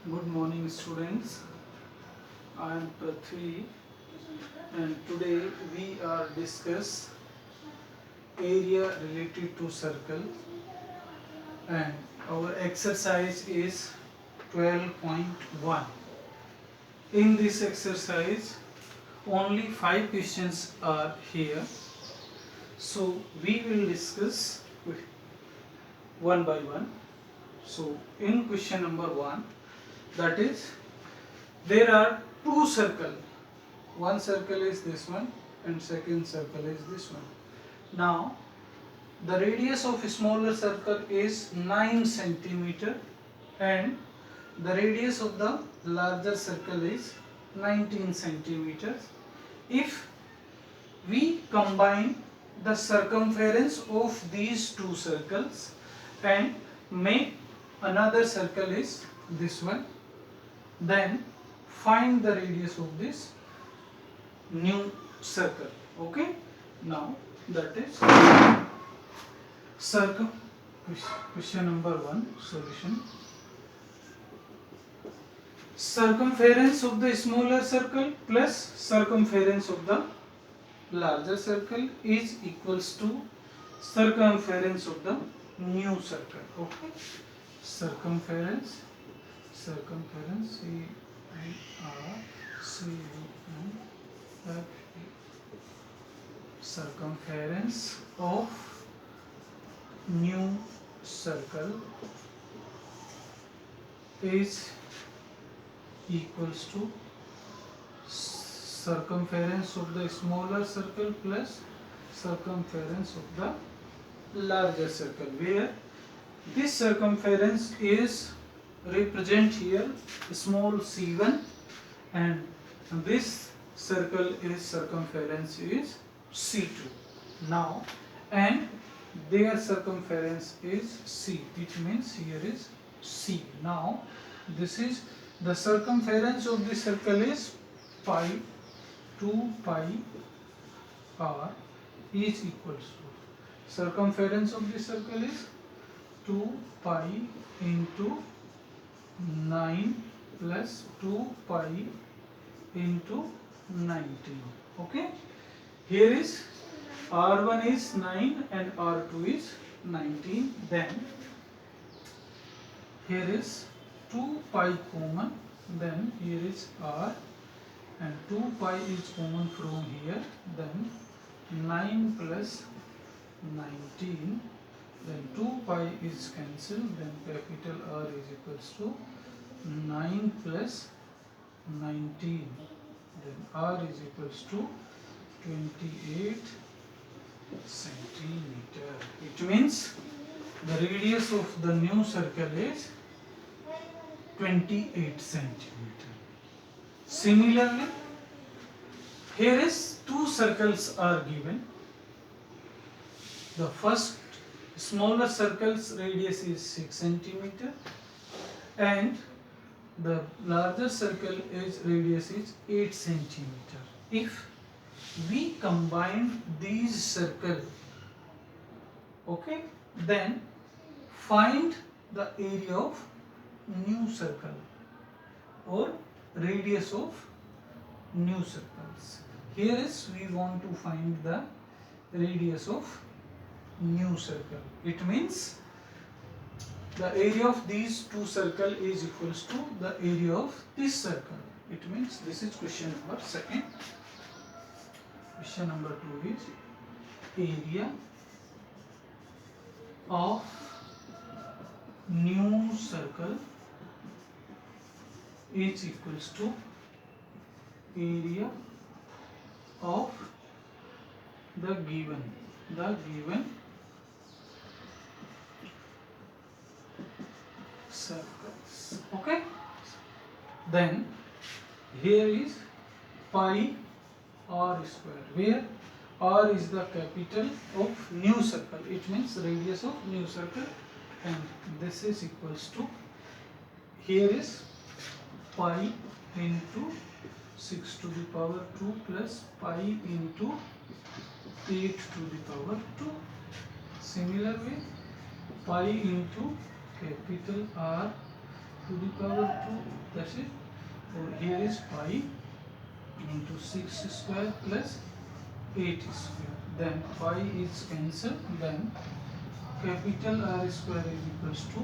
Good morning, students. I am Prithvi, and today we are discuss area related to circle, and our exercise is 12.1. In this exercise, only 5 questions are here, so we will discuss one by one. So, in question number 1, that is, there are two circles. One circle is this one and second circle is this one. Now the radius of a smaller circle is 9 centimeter and the radius of the larger circle is 19 centimeters. If we combine the circumference of these two circles and make another circle is this one, then find the radius of this new circle. Okay, now that is question number 1 solution. Circumference of the smaller circle plus circumference of the larger circle is equals to circumference of the new circle. Okay, circumference C I R C U M circumference of new circle is equals to circumference of the smaller circle plus circumference of the larger circle, where this circumference is represent here small c1 and this circle is circumference is c2 now, and their circumference is c, it means here is c. Now this is the circumference of the circle is pi 2 pi r is equals to circumference of the circle is 2 pi into 9 plus 2 pi into 19. Okay, here is r1 is 9 and r2 is 19. Then here is 2 pi common, then here is r and 2 pi is common from here, then 9 plus 19, then 2 pi is cancelled, then capital R is equals to 9 plus 19, then R is equals to 28 centimeter. It means the radius of the new circle is 28 centimeter. Similarly, here is two circles are given. The first smaller circle's radius is 6 centimeter and the larger circle is radius is 8 centimeter. If we combine these circles, okay, then find the area of new circle or radius of new circles. Here is we want to find the radius of new circle. It means the area of these two circle is equals to the area of this circle. It means this is question number 2. Question number 2 is area of new circle is equals to area of the given circles. Okay, then here is pi r square, where r is the capital of new circle, it means radius of new circle, and this is equals to, here is pi into 6 to the power 2 plus pi into 8 to the power 2. Similarly, pi into capital R to the power 2, that's it. So here is 5 into 6 square plus 8 square. Then 5 is cancelled. Then capital R square is equals to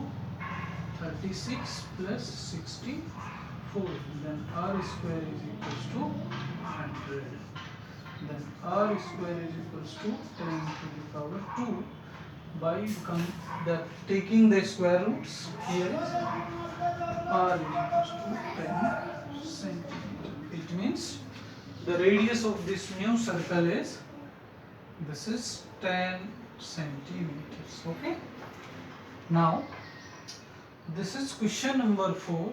36 plus 64. Then R square is equals to 100. Then R square is equals to 10 to the power 2 by taking the square roots. Here is R is equals to 10 centimeter. It means the radius of this new circle is, this is 10 centimeters. Okay. Now this is question number 4.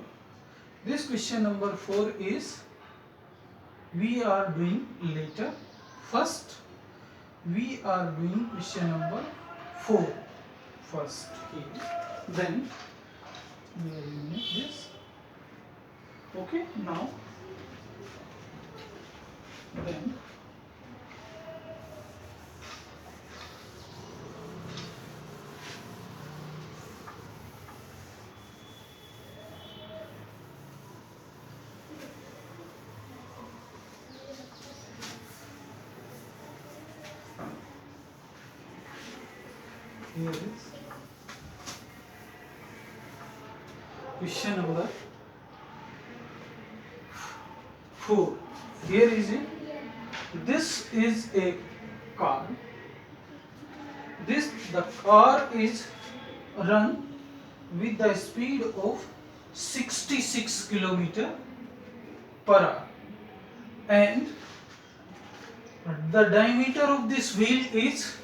This question number 4 is we are doing later. First we are doing question number 4 first here. Then we are doing this. Okay. Now then here is question number 4. Here is it. This is a car. The car is run with the speed of 66 km per hour, and the diameter of this wheel is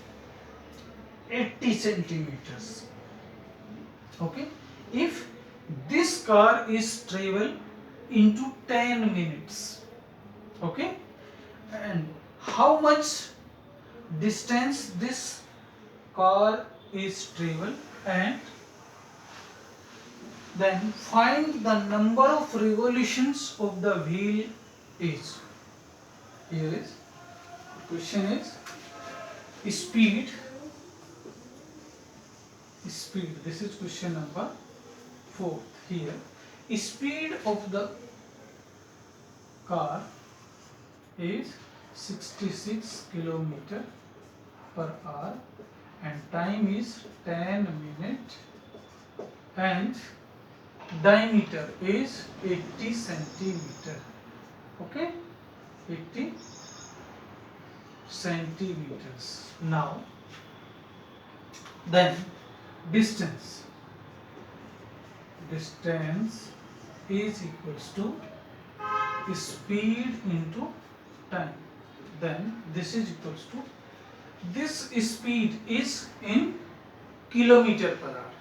80 centimeters. Okay. If this car is travel into 10 minutes, okay, and how much distance this car is travel, and then find the number of revolutions of the wheel is. Here is question is speed. This is question number 4. Here speed of the car is 66 km per hour and time is 10 minutes and diameter is 80 centimeter. Okay, 80 centimeters. Now then distance is equals to speed into time. Then this is equals to, this speed is in kilometer per hour.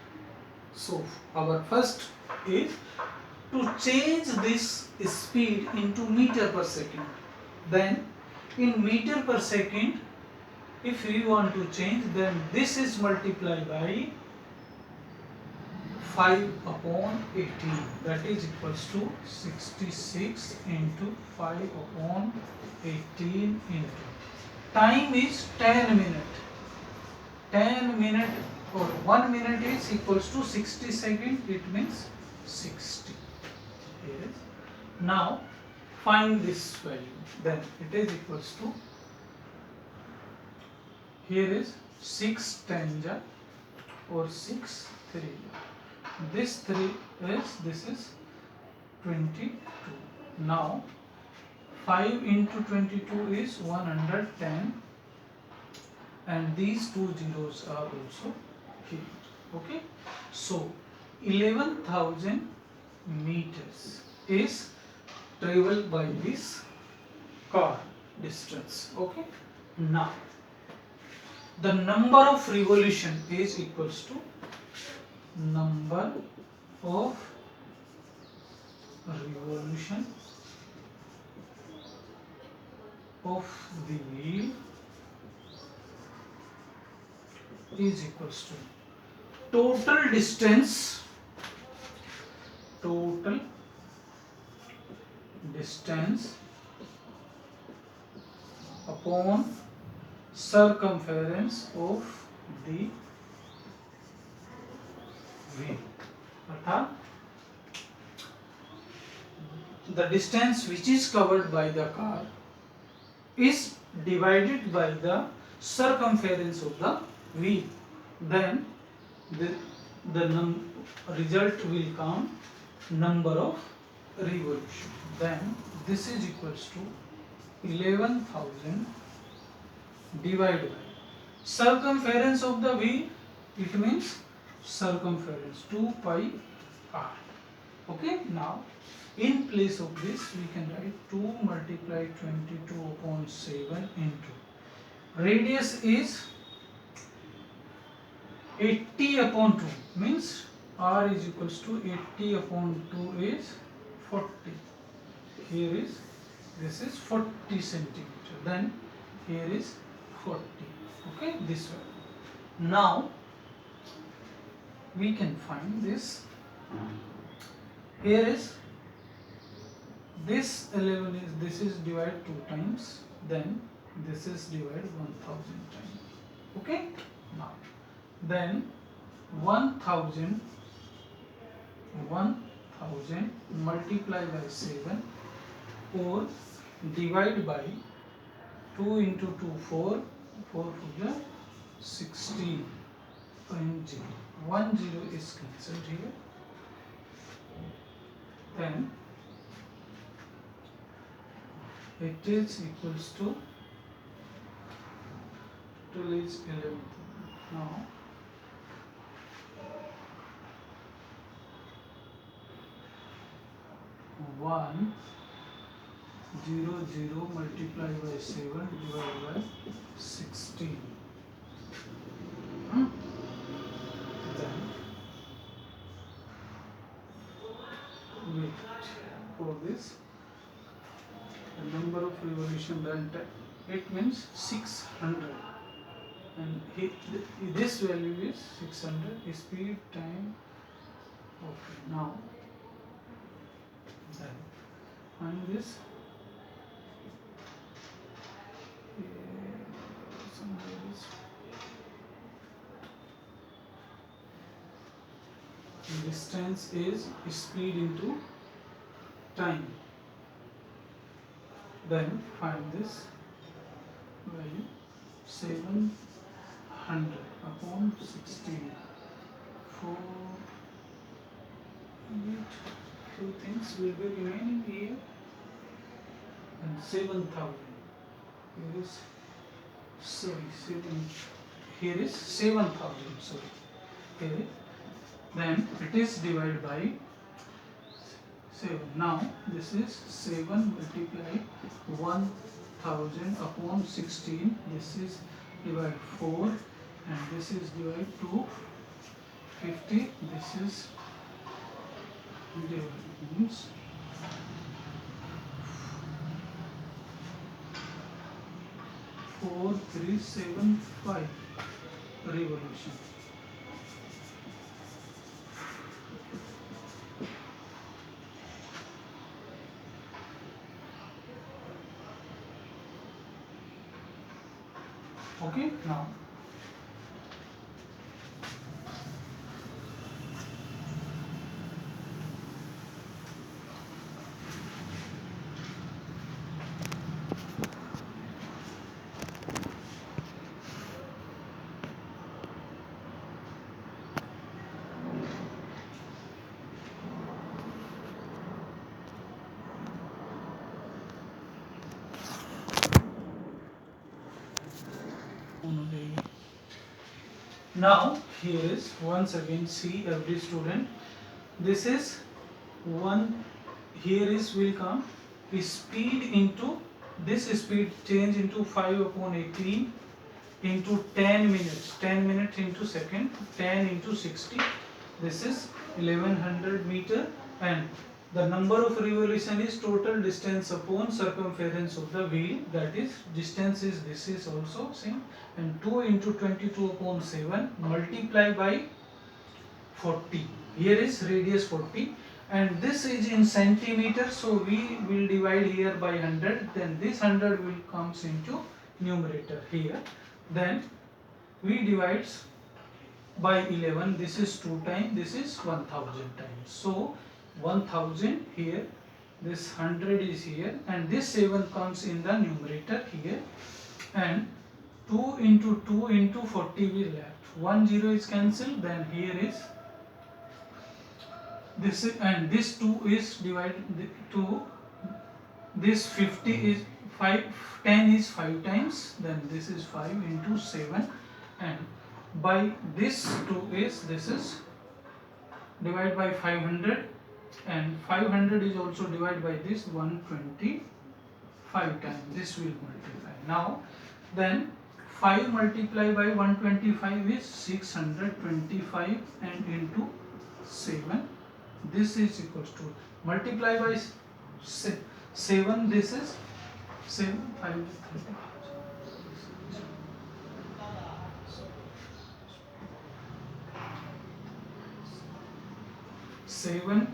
So our first is to change this speed into meter per second. Then in meter per second, if we want to change, then this is multiplied by 5 upon 18, that is equals to 66 into 5 upon 18 into time is 10 minutes. 10 minutes or 1 minute is equals to 60 seconds, it means 60. Yes. Now find this value, then it is equals to, here is 6 tanja or 6 3. This 3 is, this is 22. Now 5 into 22 is 110 and these two zeros are also here. Okay, so 11,000 meters is traveled by this car distance. Okay, now the number of revolution is equals to number of revolution of the wheel is equals to total distance upon circumference of the wheel, अर्थात the distance which is covered by the car is divided by the circumference of the wheel, then the, result will come number of revolution. Then this is equals to 11,000 divided by circumference of the wheel, it means circumference 2 pi r. Okay, now in place of this we can write 2 multiply 22 upon 7 into radius is 80 upon 2, means r is equals to 80 upon 2 is 40. Here is, this is 40 centimeter, then here is 40. Okay, this way. Now we can find this. Here is this 11 is, this is divided 2 times, then this is divided 1000 times. Okay, now then 1000 multiply by 7 or divide by 2 into 2 4 4 4 16 and 0. 1 0 is cancelled here. Then it is equals to 2 is 11. Now 1 0 0 multiply by 7 divided by 16. Then wait for this, the number of revolution done, it means 600, and this value is 600. Speed time. Okay, now then find this. Distance is speed into time. Then find this value 700 upon 16. 4 8 two things will be remaining here, and 7,000. Here is 7. Here is 7,000. Sorry. Here. Then it is divided by 7. Now this is 7 multiply 1000 upon 16. This is divided 4, and this is divided 250. This is divided, means 4375 revolution. Okay, now now here is, once again see every student, this is 1, here is will come speed into this speed change into 5 upon 18 into 10 minutes, 10 minutes into second, 10 into 60, this is 1100 meter, and the number of revolution is total distance upon circumference of the wheel, that is distance is, this is also same, and 2 into 22 upon 7 multiply by 40. Here is radius 40, and this is in centimeter, so we will divide here by 100, then this 100 will comes into numerator here, then we divides by 11, this is 2 times, this is 1000 times, so 1000 here this 100 is here, and this 7 comes in the numerator here, and 2 into 2 into 40 will left. 1 0 is cancelled, then here is this and this 2 is divided to this 50 is 5, 10 is 5 times, then this is 5 into 7, and by this 2 is this is divided by 500, and 500 is also divided by this 125 times. This will multiply. Now then 5 multiplied by 125 is 625, and into 7, this is equals to multiply by 7, this is 7 5 30.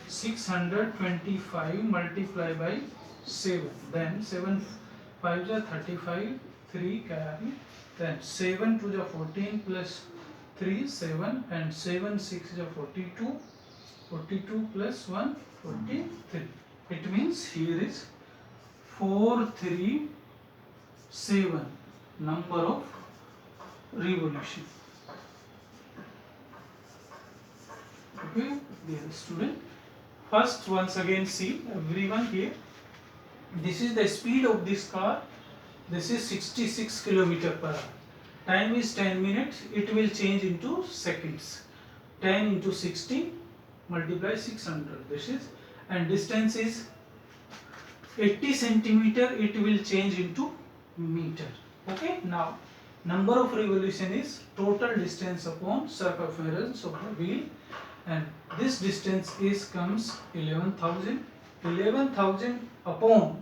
625 multiplied by 7, then 7 5 are 35, 3 carry, then 7 to the 14 plus 3 7, and 7 6 is 42, 42 plus 1 43. It means here is 437 number of revolution. Okay, dear student, first once again see everyone here. This is the speed of this car. This is 66 km per hour. Time is 10 minutes. It will change into seconds. 10 into 60 multiply 600. This is, and distance is 80 centimeter. It will change into meter. Okay. Now number of revolution is total distance upon circumference of the wheel, and this distance is comes 11,000. 11,000 upon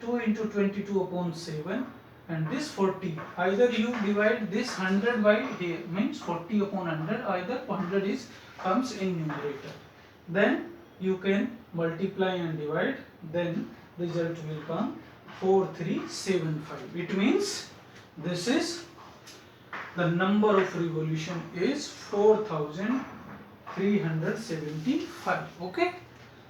2 into 22 upon 7, and this 40, either you divide this 100 by here, means 40 upon 100, either 100 is comes in numerator, then you can multiply and divide, then result will come 4375. It means this is the number of revolution is 4375. Okay,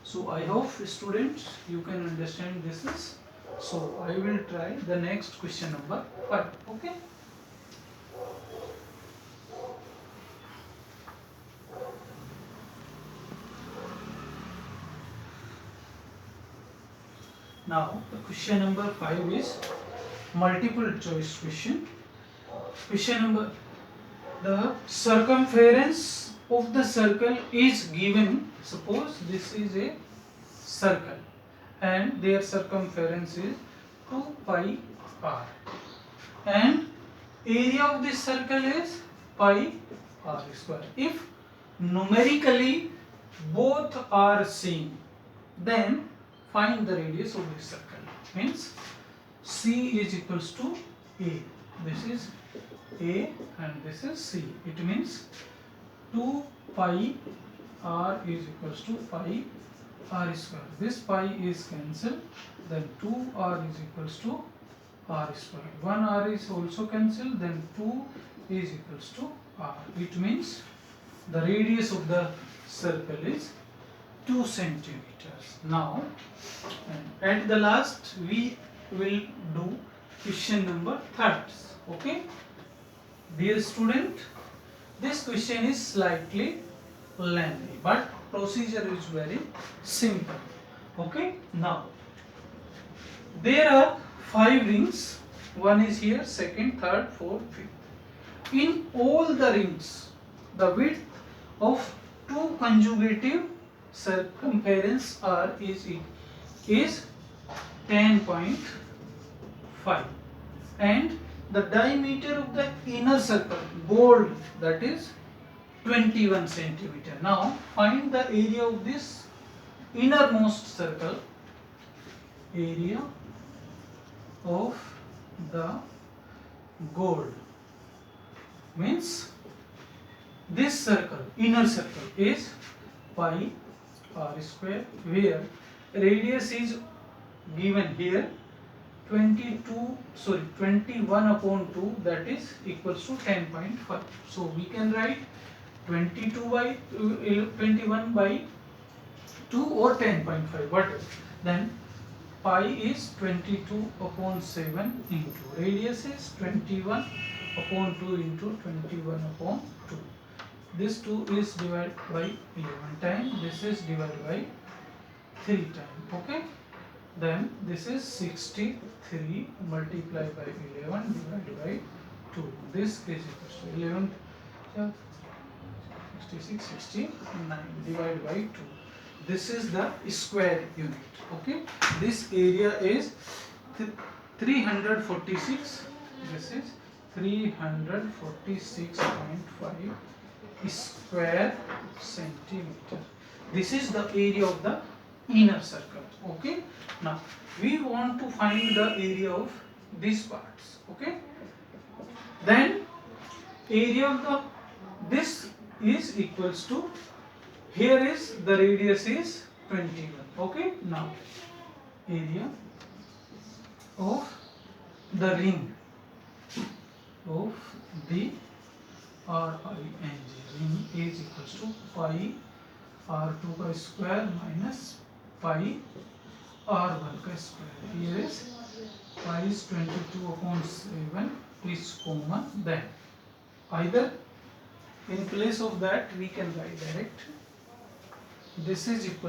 so I hope students you can understand this is. So I will try the next question number 5. Okay. Now the question number 5 is multiple choice question. Question number, the circumference of the circle is given. Suppose this is a circle and their circumference is 2 pi r, and area of this circle is pi r square. If numerically both are same, then find the radius of this circle. Means C is equals to A. This is A and this is C. It means 2 pi r is equals to pi r square. This pi is cancelled, then 2r is equals to r square. 1r is also cancelled, then 2 is equals to r. It means the radius of the circle is 2 centimeters. Now, at the last we will do question number 3. Okay, dear student, this question is slightly lengthy, but procedure is very simple. Okay, now there are 5 rings. One is here, second, third, fourth, fifth. In all the rings, the width of 2 conjugative circumference r is 10.5, and the diameter of the inner circle, bold, that is 21 centimeter. Now find the area of this innermost circle. Area of the gold means this circle, inner circle, is pi r square, where radius is given here 21 upon 2, that is equals to 10.5. So we can write 21 by 2 or 10.5, whatever. Then pi is 22 upon 7 into radius is 21 upon 2 into 21 upon 2. This 2 is divided by 11 times, this is divided by 3 times. Okay, then this is 63 multiplied by 11 divided by 2. This is equal to 11, 66, 69 divided by 2. This is the square unit. Okay, this area is 346. This is 346.5 square centimeter. This is the area of the inner circle. Okay, now we want to find the area of these parts. Okay, then area of the this is equals to, here is the radius is 21. Okay, now area of the ring of the ring is equals to pi r2 का square minus pi r1 का square. Here is pi is 22 upon 7 is common. Then either in place of that we can write direct, this is equal